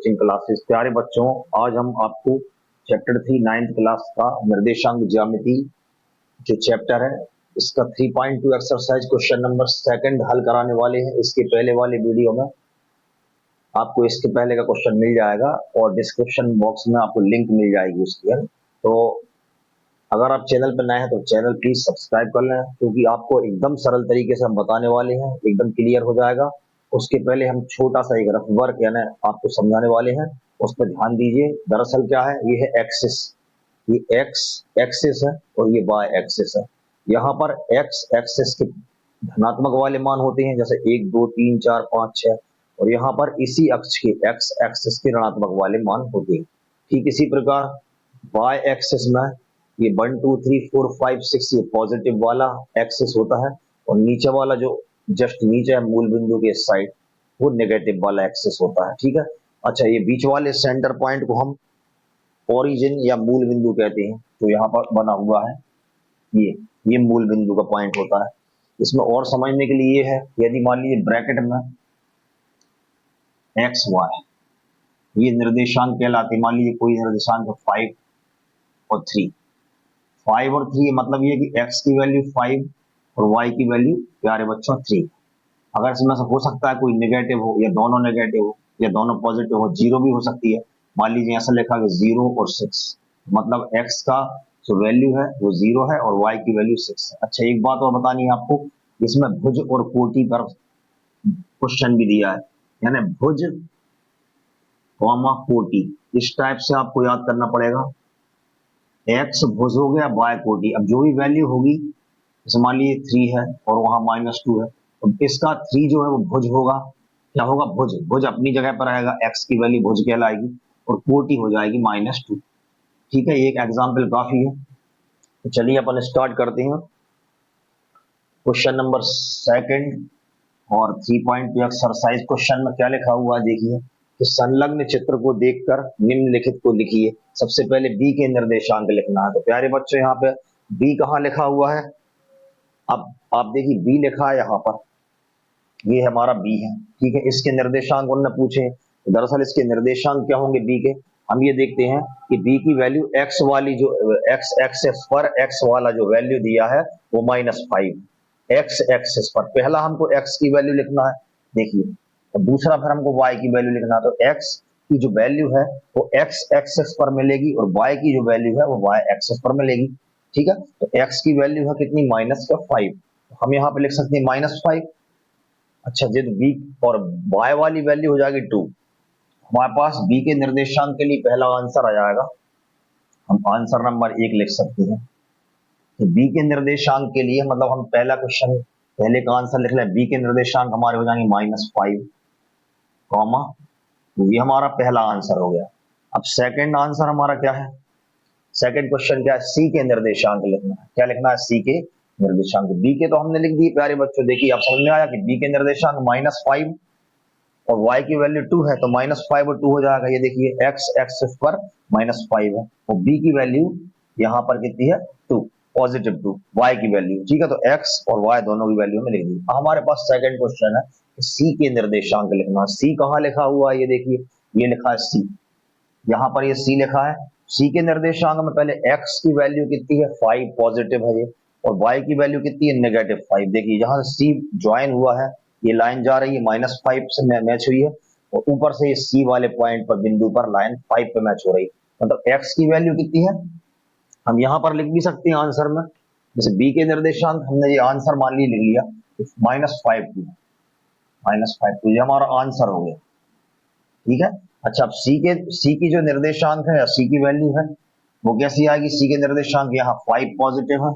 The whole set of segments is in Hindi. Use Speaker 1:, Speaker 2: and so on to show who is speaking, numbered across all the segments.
Speaker 1: Coaching classes. प्यारे बच्चों, आज हम आपको चैप्टर 3 9th क्लास का निर्देशांक ज्यामिति जो चैप्टर है इसका 3.2 एक्सरसाइज क्वेश्चन नंबर सेकंड हल कराने वाले हैं। इसके पहले वाले वीडियो में आपको इसके पहले का क्वेश्चन मिल जाएगा और डिस्क्रिप्शन बॉक्स में आपको लिंक मिल जाएगी उसकी, है। तो अगर आप चैनल पर नए हैं तो चैनल प्लीज सब्सक्राइब कर लें, क्योंकि आपको एकदम सरल तरीके से हम बताने वाले हैं, एकदम क्लियर हो जाएगा। उसके पहले हम छोटा सा एक रफ वर्क यानी आपको समझाने वाले हैं, उस पर ध्यान दीजिए। दरअसल क्या है, ये है एक्सिस, ये एक्स एक्सिस है और ये वाई एक्सिस है। यहाँ पर एक्स एक्सिस के धनात्मक वाले मान होते हैं, जैसे 1 2 3 4 5 6, और यहाँ पर इसी अक्ष के एक्स एक्सिस के ऋणात्मक वाले मान होते हैं। ठीक इसी प्रकार वाई एक्सिस में ये 1 2 3 4 5 6 ये पॉजिटिव वाला एक्सिस होता है, और नीचे वाला जो जस्ट नीचे है मूल बिंदु के साइड वो नेगेटिव वाला एक्सिस होता है। ठीक है। अच्छा, ये बीच वाले सेंटर पॉइंट को हम ओरिजिन या मूल बिंदु कहते हैं, तो यहाँ पर बना हुआ है ये मूल बिंदु का पॉइंट होता है। इसमें और समझने के लिए है, यदि मान लीजिए ब्रैकेट में एक्स वाई ये निर्देशांक कहलाते, मान लीजिए कोई निर्देशांक 5 और 3, 5 और 3 मतलब ये कि x की वैल्यू 5 और y की वैल्यू प्यारे बच्चों 3। अगर इसमें से हो सकता है कोई नेगेटिव हो या दोनों नेगेटिव हो या दोनों पॉजिटिव हो, जीरो भी हो सकती है। मान लीजिए ऐसा लिखा कि 0 और 6, मतलब x का जो वैल्यू है वो 0 है और y की वैल्यू 6 है। अच्छा, एक बात और बतानी है आपको, इसमें भुज और कोटि पर क्वेश्चन भी दिया है, यानी भुज कॉमा कोटि, इस टाइप से आपको याद करना पड़ेगा। एक्स भुज हो गया, वाई कोटि। अब जो भी वैल्यू होगी, जैसे मान लीजिए 3 है और वहां -2 है, तो इसका 3 जो है वो भुज होगा। क्या होगा? भुज। भुज अपनी जगह पर आएगा, एक्स की वैल्यू भुज कहलाएगी और कोटि हो जाएगी -2। ठीक है, एक एग्जाम्पल काफी है। तो चलिए अपन स्टार्ट करते हैं क्वेश्चन नंबर सेकंड और 3.2 एक्सरसाइज। क्वेश्चन में क्या लिखा हुआ है देखिए कि संलग्न चित्र को देखकर निम्नलिखित को लिखिए। सबसे पहले बी के निर्देशांक लिखना है। तो प्यारे बच्चों, यहाँ पे बी कहाँ लिखा हुआ है? अब आप देखिए बी लिखा है यहाँ पर, ये हमारा बी है। ठीक है, इसके निर्देशांक उन्होंने पूछे, तो दरअसल इसके निर्देशांक क्या होंगे बी के, हम ये देखते हैं कि बी की वैल्यू एक्स वाली जो एक्स एक्सिस पर एक्स वाला जो वैल्यू दिया है वो -5 एक्स एक्सिस पर। पहला हमको एक्स की वैल्यू लिखना है, देखिए, और दूसरा फिर हमको वाई की वैल्यू लिखना है। तो एक्स की जो वैल्यू है वो एक्स एक्सिस पर मिलेगी और वाई की जो वैल्यू है वो वाई एक्सिस पर मिलेगी। ठीक है, तो एक्स की वैल्यू है कितनी? -5। हम यहाँ पे लिख सकते हैं -5। अच्छा, जब बी और वाई वाली वैल्यू हो जाएगी 2, हमारे पास बी के निर्देशांक के लिए पहला आंसर आ जाएगा। हम आंसर नंबर 1 लिख सकते हैं कि बी के निर्देशांक के लिए, मतलब हम पहला क्वेश्चन पहले का आंसर लिख लें, बी के निर्देशांक हमारे हो जाएंगे -5 कॉमा, तो ये हमारा पहला आंसर हो गया। अब सेकंड आंसर हमारा क्या है? सेकंड क्वेश्चन क्या है? सी के निर्देशांक लिखना है। क्या लिखना है? सी के निर्देशांक। बी के तो हमने लिख दिए प्यारे बच्चों, देखिए आप समझ में आया कि बी के निर्देशांक -5 और y की वैल्यू 2 है, तो -5 और 2 हो जाएगा। ये देखिए x एक्सिस पर -5 है और b की वैल्यू यहाँ पर कितनी है? 2, पॉजिटिव 2 y की वैल्यू। ठीक है, तो x और y दोनों की वैल्यू में लिख दी। हमारे पास सेकंड क्वेश्चन है, c के निर्देशांक लिखना। c कहाँ लिखा हुआ है? ये देखिए, ये लिखा है c, यहाँ पर ये c लिखा है। c के निर्देशांक में पहले x की वैल्यू कितनी है? 5 पॉजिटिव है ये, और y की वैल्यू कितनी है? -5। देखिए जहां c ज्वाइन हुआ है, ये लाइन जा रही है -5 से मैच हुई है, और ऊपर से ये सी वाले पॉइंट पर बिंदु पर लाइन 5 पे मैच हो रही है। मतलब एक्स की वैल्यू कितनी है? हम यहाँ पर लिख भी सकते हैं आंसर में, जैसे बी के निर्देशांक हमने ये आंसर मान लिया, लिख लिया -5 तो ये हमारा आंसर हो गया। ठीक है। अच्छा, अब सी की जो निर्देशांक है या सी की वैल्यू है वो कैसी आएगी? सी के निर्देशांक यहाँ 5 पॉजिटिव है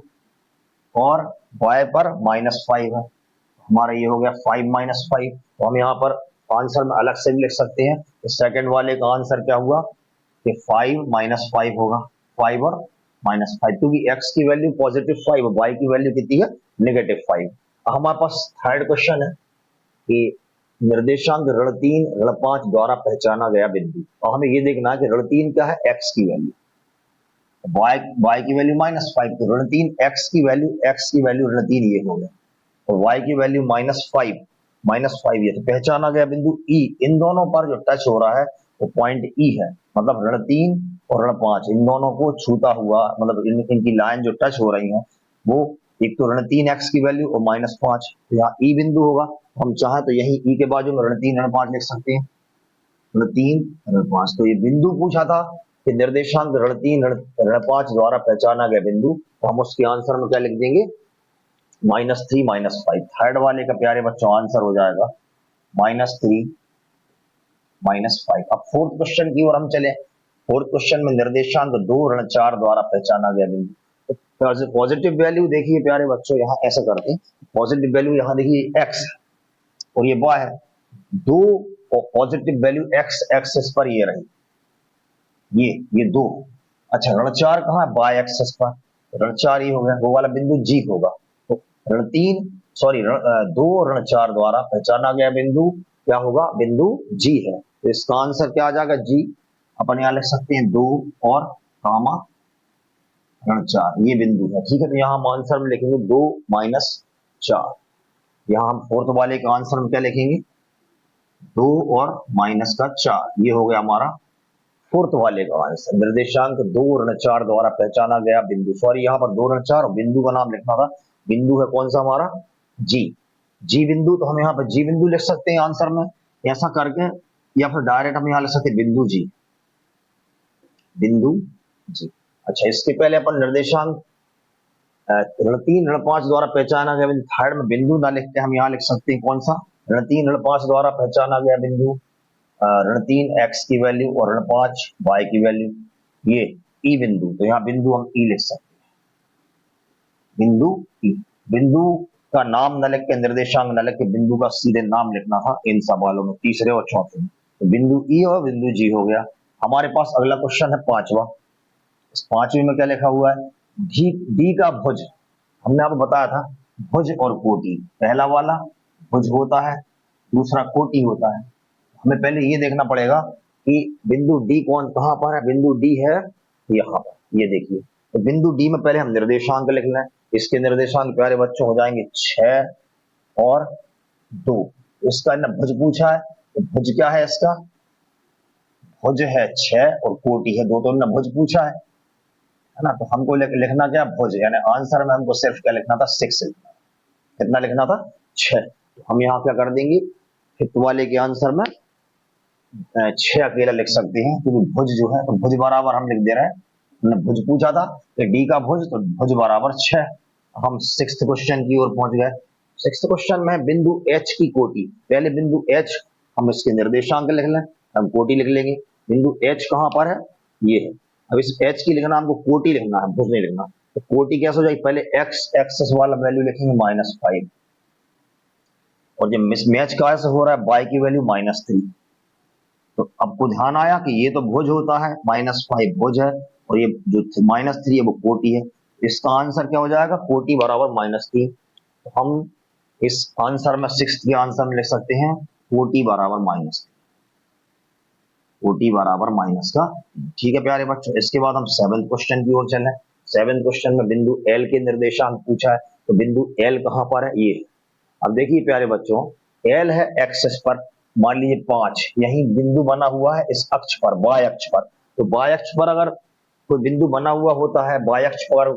Speaker 1: और y पर -5 है, हमारा ये हो गया 5 -5। तो हम यहाँ पर आंसर में अलग से भी लिख सकते हैं। तो सेकंड वाले का आंसर क्या हुआ कि 5 -5 होगा, 5 और -5, क्योंकि x की वैल्यू +5 और y की वैल्यू कितनी है? -5। हमारे पास थर्ड क्वेश्चन है कि निर्देशांक ऋण 3 ऋण 5 द्वारा पहचाना गया बिंदु, और हमें ये देखना है कि ऋण 3 क्या है? x की वैल्यू, y की वैल्यू -5, तो ऋण 3 x की वैल्यू ऋण 3 ये हो गया, और y की वैल्यू -5 ये तो पहचाना गया बिंदु E। इन दोनों पर जो टच हो रहा है वो पॉइंट ई है, मतलब ऋण 3 और ऋण 5 इन दोनों को छूता हुआ, मतलब इनकी लाइन जो टच हो रही है वो एक तो ऋण 3x की वैल्यू और -5, तो यहाँ ई बिंदु होगा। हम चाहे तो यही ई के बाजू में ऋण 3 ऋण 5 लिख सकते हैं, ऋण 3 ऋण 5। तो ये बिंदु पूछा था कि निर्देशांक ऋण 3 ऋण 5 द्वारा पहचाना गया बिंदु, तो हम उसके आंसर में क्या लिख देंगे, -3 -5। थर्ड वाले का प्यारे बच्चों आंसर हो जाएगा -3 -5। अब फोर्थ क्वेश्चन की ओर हम चले। फोर्थ क्वेश्चन में निर्देशांक 2 ऋण 4 द्वारा पहचाना गया बिंदु। तो पॉजिटिव वैल्यू देखिए प्यारे बच्चों, यहाँ ऐसा करते हैं, पॉजिटिव वैल्यू यहाँ देखिए x और ये y है, दो पॉजिटिव वैल्यू x एक्सिस पर ये रही, ये दो। अच्छा ऋण 4 कहाँ है, y एक्सिस पर, ऋण 4 ये हो गया, वो वाला बिंदु G होगा। तो ऋण 3 सॉरी 2 ऋण 4 द्वारा पहचाना गया बिंदु क्या होगा, बिंदु G है। तो इसका आंसर क्या आ जाएगा, G। अपन यहाँ लिख सकते हैं 2 और कामा ऋण 4, ये बिंदु है, ठीक है। तो यहाँ हम आंसर में लिखेंगे 2 -4। यहाँ हम फोर्थ वाले के आंसर में क्या लिखेंगे, 2 और -4, ये हो गया हमारा फोर्थ वाले का आंसर। निर्देशांक 2 ऋण 4 द्वारा पहचाना गया बिंदु, सॉरी यहाँ पर 2 ऋण 4 और बिंदु का नाम लिखना था, बिंदु है कौन सा हमारा, जी, जी बिंदु। तो हम यहाँ पर जी बिंदु लिख सकते हैं आंसर में ऐसा करके, या फिर डायरेक्ट हम यहाँ लिख सकते हैं बिंदु जी, बिंदु जी। अच्छा इसके पहले अपन निर्देशांक ऋण 3 ऋण 5 द्वारा पहचाना गया बिंदु, थर्ड में बिंदु ना लिख के हम यहाँ लिख सकते हैं कौन सा, ऋण 3 ऋण 5 द्वारा पहचाना गया बिंदु, ऋण 3 x की वैल्यू और ऋण 5 y की वैल्यू, ये ई बिंदु। तो यहाँ बिंदु हम ई लिख सकते हैं, बिंदु ई। बिंदु का नाम न लिख के, निर्देशांक न लिख के, बिंदु का सीधे नाम लिखना था इन सवालों में, तीसरे और चौथे में। तो बिंदु ई और बिंदु जी हो गया। हमारे पास अगला क्वेश्चन है पांचवा। इस पांचवी में क्या लिखा हुआ है, डी का भुज। हमने आपको बताया था भुज और कोटि, पहला वाला भुज होता है, दूसरा कोटि होता है। हमें पहले ये देखना पड़ेगा कि बिंदु डी कहां पर है, बिंदु डी है यहाँ पर, ये देखिए। तो बिंदु डी में पहले हम निर्देशांक लिख लें। इसके निर्देशांक प्यारे बच्चों हो जाएंगे 6 और 2। इसका ना भुज पूछा है, तो भुज क्या है इसका, भुज है 6 और कोटि है 2, तो ना भुज पूछा है ना। तो हमको लिखना क्या, भुज, यानी आंसर में हमको सिर्फ क्या लिखना था, 6 लिखना। कितना लिखना था, 6। तो हम यहाँ क्या कर देंगे, फिफ्थ वाले के आंसर में 6 अकेला लिख सकते हैं, क्योंकि भुज जो है, तो भुज बराबर हम लिख दे रहे हैं, हमने भुज पूछा था तो डी का भुज, तो भुज बराबर 6। हम सिक्स्थ क्वेश्चन की ओर पहुंच गए। सिक्स्थ क्वेश्चन में बिंदु एच की कोटि, पहले बिंदु एच हम इसके निर्देशांक लिख लें, हम कोटि लिख लेंगे। बिंदु एच कहां पर है, ये है। अब इस एच की लिखना हमको कोटि लिखना है, भुज नहीं लिखना। तो कोटि कैसे हो जाएगी, पहले एक्स एक्सेस वाला वैल्यू लिखेंगे -5, और जब मिसमैच का ऐसा हो रहा है y की वैल्यू -3। तो आपको ध्यान आया कि ये तो भुज होता है, -5 भुज है, और ये जो -3 है वो कोटि है। इसका आंसर क्या हो जाएगा, कोटि बराबर -3। तो हम इस आंसर में सिक्स्थ के आंसर में लिख सकते हैं कोटि बराबर -3, कोटि बराबर माइनस का। ठीक है प्यारे बच्चों, इसके बाद हम सेवेंथ क्वेश्चन की ओर चलें। सेवेंथ क्वेश्चन में बिंदु एल के निर्देशांक पूछा है, तो बिंदु एल कहां पर है, ये। अब देखिए प्यारे बच्चों, एल है एक्सिस पर, मान लीजिए 5, यही बिंदु बना हुआ है इस अक्ष पर, वाई अक्ष पर। तो वाई अक्ष पर अगर कोई बिंदु बना हुआ होता है, वाई अक्ष पर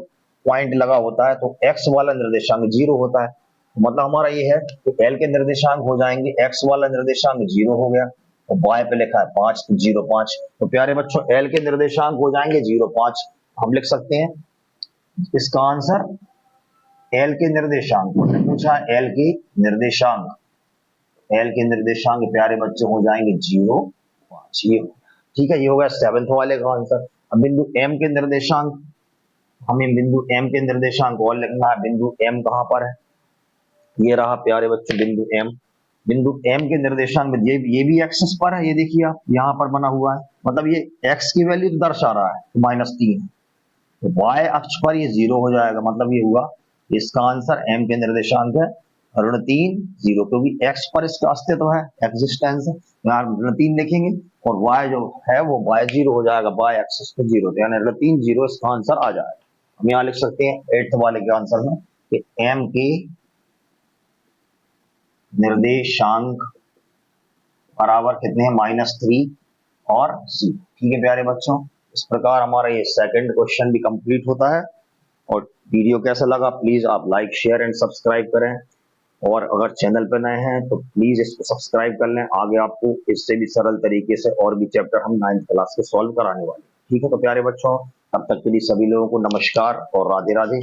Speaker 1: पॉइंट लगा होता है, तो एक्स वाला निर्देशांक 0 होता है। तो मतलब हमारा ये है कि एल के निर्देशांक हो जाएंगे, एक्स वाला निर्देशांक 0 हो गया, तो वाई पे लिखा है 5, तो 0 5। तो प्यारे बच्चों एल के निर्देशांक हो जाएंगे 0 5। हम लिख सकते हैं इसका आंसर एल के निर्देशांक, पूछा एल के निर्देशांक, एल के निर्देशांक प्यारे बच्चे हो जाएंगे 0 5, ये। ठीक है, ये हो गया सेवेंथ वाले का आंसर। अब बिंदु एम के निर्देशांक, हमें बिंदु एम के निर्देशांक और लिखना है। बिंदु एम कहां पर है, ये रहा प्यारे बच्चों बिंदु एम। बिंदु एम के निर्देशांक में ये भी एक्सिस पर है, ये देखिए आप यहाँ पर बना हुआ है, मतलब ये एक्स की वैल्यू तो दर्शा रहा है, तो -3। तो वाई अक्ष पर ये 0 हो जाएगा, मतलब ये हुआ इसका आंसर एम के निर्देशांक है ऋण 3 0, क्योंकि एक्स पर इसका अस्तित्व है, एग्जिस्टेंस है, यहाँ ऋण 3 लिखेंगे, और वाई जो है वो वाई 0 हो जाएगा, वाई एक्सिस पे 0, यानी ऋण 3 0 इसका आंसर आ जाएगा। हम यहाँ लिख सकते हैं एट्थ वाले के आंसर में कि एम के निर्देशांक बराबर कितने हैं, -3 और सी। ठीक है प्यारे बच्चों, इस प्रकार हमारा ये सेकंड क्वेश्चन भी कंप्लीट होता है। और वीडियो कैसा लगा प्लीज आप लाइक शेयर एंड सब्सक्राइब करें, और अगर चैनल पर नए हैं तो प्लीज इसको सब्सक्राइब कर लें, आगे आपको इससे भी सरल तरीके से और भी चैप्टर हम 9th क्लास के सॉल्व कराने वाले हैं। ठीक है तो प्यारे बच्चों, तब तक के लिए सभी लोगों को नमस्कार और राधे राधे।